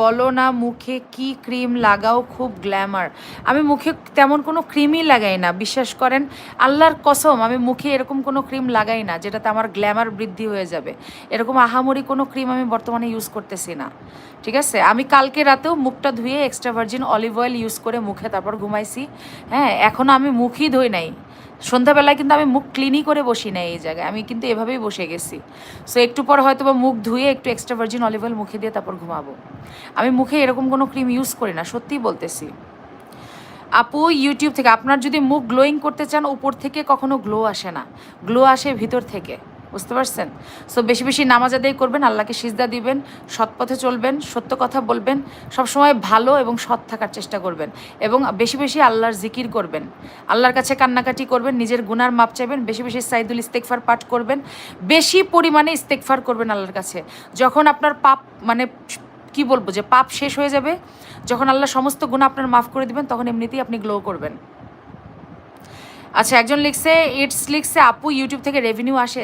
বলো না মুখে কি ক্রিম লাগাও খুব গ্ল্যামার। আমি মুখে তেমন কোনো ক্রিমই লাগাই না, বিশ্বাস করেন, আল্লাহর কসম আমি মুখে এরকম কোনো ক্রিম লাগাই না যেটাতে আমার গ্ল্যামার বৃদ্ধি হয়ে যাবে। এরকম আহামরি কোনো ক্রিম আমি বর্তমানে ইউজ করতেছি না, ঠিক আছে? আমি কালকে রাতেও মুখটা ধুয়ে extra virgin olive oil use করে মুখে তারপর ঘুমাইছি। হ্যাঁ, এখনও আমি মুখই ধুই নাই। সন্ধ্যাবেলায় কিন্তু আমি মুখ ক্লিনই করে বসি না এই জায়গায়, আমি কিন্তু এভাবেই বসে গেছি। সো একটু পর হয়তো বা মুখ ধুয়ে একটু এক্সট্রা ভার্জিন অলিভ অয়েল মুখে দিয়ে তারপর ঘুমাবো। আমি মুখে এরকম কোনো ক্রিম ইউজ করি না, সত্যিই বলতেছি। আপু ইউটিউব থেকে, আপনার যদি মুখ গ্লোয়িং করতে চান উপর থেকে কখনো গ্লো আসে না, গ্লো আসে ভিতর থেকে, বুঝতে পারছেন? সো বেশি বেশি নামাজ আদায় করবেন, আল্লাহকে সিজদা দিবেন, সৎ পথে চলবেন, সত্য কথা বলবেন, সবসময় ভালো এবং সৎ থাকার চেষ্টা করবেন, এবং বেশি বেশি আল্লাহর জিকির করবেন, আল্লাহর কাছে কান্নাকাটি করবেন, নিজের গুনার মাপ চাইবেন, বেশি বেশি সাইদুল ইস্তেগফার পাঠ করবেন, বেশি পরিমাণে ইস্তেগফার করবেন আল্লাহর কাছে। যখন আপনার পাপ মানে কি বলবো যে পাপ শেষ হয়ে যাবে, যখন আল্লাহ সমস্ত গুনাহ আপনার মাফ করে দিবেন, তখন এমনিতেই আপনি গ্লো করবেন। আচ্ছা, একজন লিখছে, ইটস লিখছে আপু ইউটিউব থেকে রেভিনিউ আসে?